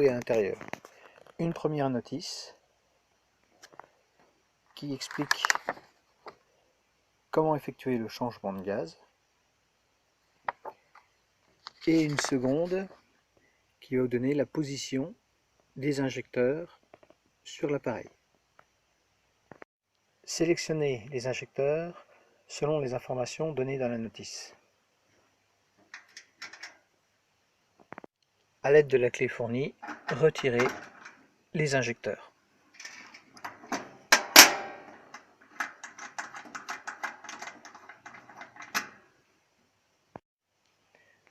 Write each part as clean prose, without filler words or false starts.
trouver à l'intérieur une première notice qui explique comment effectuer le changement de gaz et une seconde qui va vous donner la position des injecteurs sur l'appareil. Sélectionnez les injecteurs selon les informations données dans la notice. À l'aide de la clé fournie, retirez les injecteurs.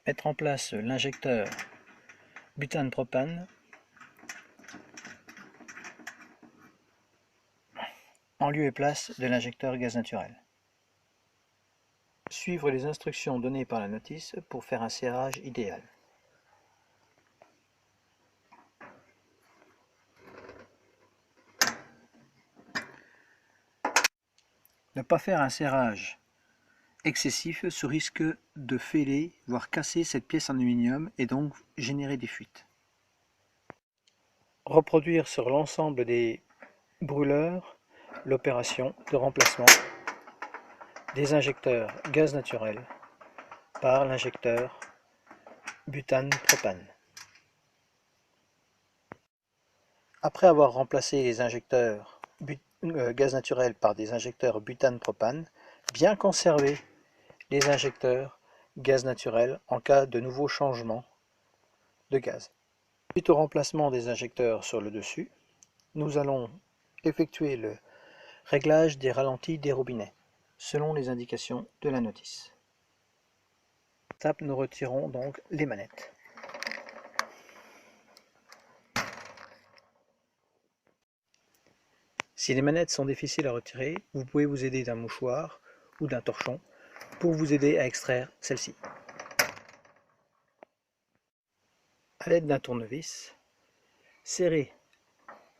Mettre en place l'injecteur butane-propane en lieu et place de l'injecteur gaz naturel. Suivre les instructions données par la notice pour faire un serrage idéal. Ne pas faire un serrage excessif sous risque de fêler, voire casser cette pièce en aluminium et donc générer des fuites. Reproduire sur l'ensemble des brûleurs l'opération de remplacement des injecteurs gaz naturel par l'injecteur butane-propane. Après avoir remplacé les injecteurs gaz naturel par des injecteurs butane-propane, bien conserver les injecteurs gaz naturel en cas de nouveau changement de gaz. Suite au remplacement des injecteurs sur le dessus, nous allons effectuer le réglage des ralentis des robinets, selon les indications de la notice. Nous retirons donc les manettes. Si les manettes sont difficiles à retirer, vous pouvez vous aider d'un mouchoir ou d'un torchon pour vous aider à extraire celle-ci. À l'aide d'un tournevis, serrez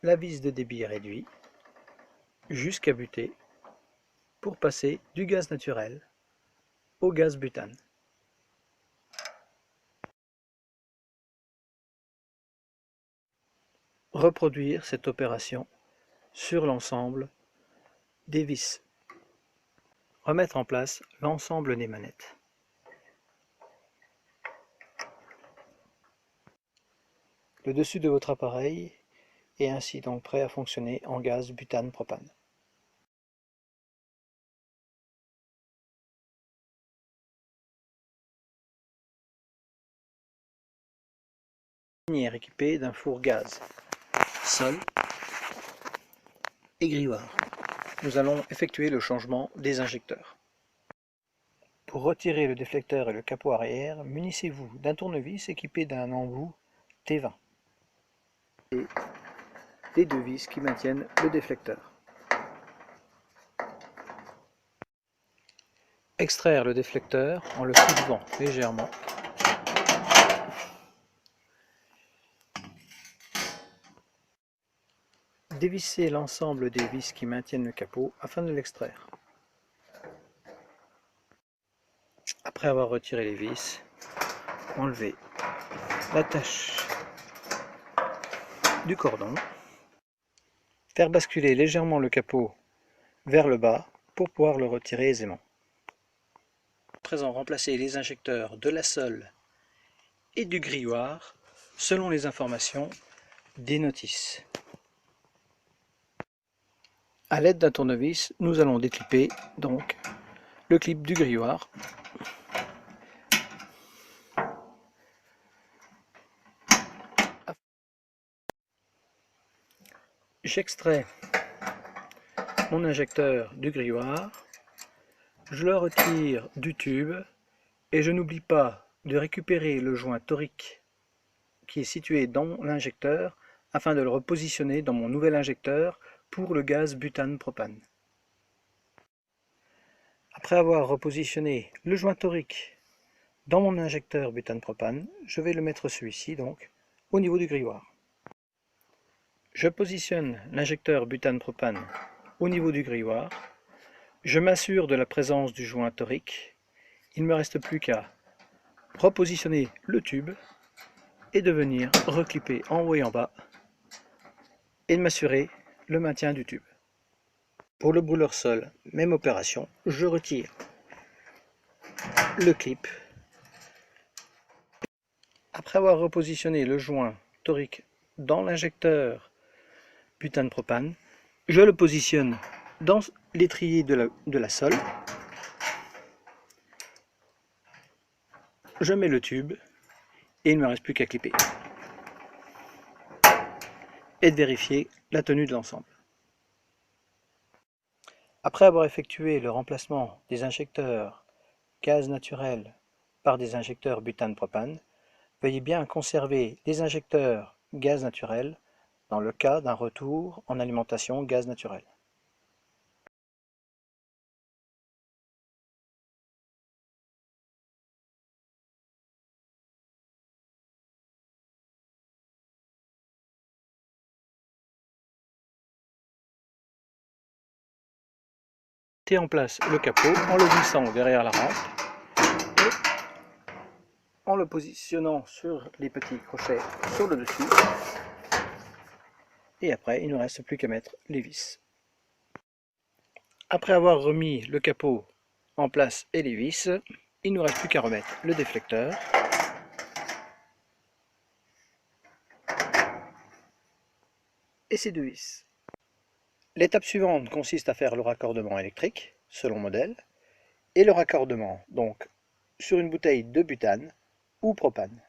la vis de débit réduit jusqu'à buter pour passer du gaz naturel au gaz butane. Reproduire cette opération sur l'ensemble des vis. Remettre en place l'ensemble des manettes. Le dessus de votre appareil est ainsi donc prêt à fonctionner en gaz butane-propane. Est équipée d'un four gaz, sol et grilloir. Nous allons effectuer le changement des injecteurs. Pour retirer le déflecteur et le capot arrière, munissez-vous d'un tournevis équipé d'un embout T20 et des deux vis qui maintiennent le déflecteur. Extraire le déflecteur en le soulevant légèrement. Dévissez l'ensemble des vis qui maintiennent le capot afin de l'extraire. Après avoir retiré les vis, enlevez l'attache du cordon. Faire basculer légèrement le capot vers le bas pour pouvoir le retirer aisément. À présent, remplacez les injecteurs de la sole et du grilloir selon les informations des notices. À l'aide d'un tournevis, nous allons décliper donc le clip du grilloir. J'extrais mon injecteur du grilloir, je le retire du tube et je n'oublie pas de récupérer le joint torique qui est situé dans l'injecteur afin de le repositionner dans mon nouvel injecteur pour le gaz butane-propane. Après avoir repositionné le joint torique dans mon injecteur butane-propane, je vais le mettre celui-ci donc au niveau du grilloir. Je positionne l'injecteur butane-propane au niveau du grilloir. Je m'assure de la présence du joint torique. Il ne me reste plus qu'à repositionner le tube est de venir reclipper en haut et en bas et de m'assurer le maintien du tube. Pour le brûleur sol, même opération, je retire le clip. Après avoir repositionné le joint torique dans l'injecteur butane-propane, je le positionne dans l'étrier de la sole. Je mets le tube et il ne me reste plus qu'à clipper et de vérifier la tenue de l'ensemble. Après avoir effectué le remplacement des injecteurs gaz naturel par des injecteurs butane-propane, veuillez bien conserver les injecteurs gaz naturel dans le cas d'un retour en alimentation gaz naturel. Mettez en place le capot en le glissant derrière la rampe et en le positionnant sur les petits crochets sur le dessus. Et après, il ne reste plus qu'à mettre les vis. Après avoir remis le capot en place et les vis, il ne nous reste plus qu'à remettre le déflecteur et ses deux vis. L'étape suivante consiste à faire le raccordement électrique, selon modèle, et le raccordement donc sur une bouteille de butane ou propane.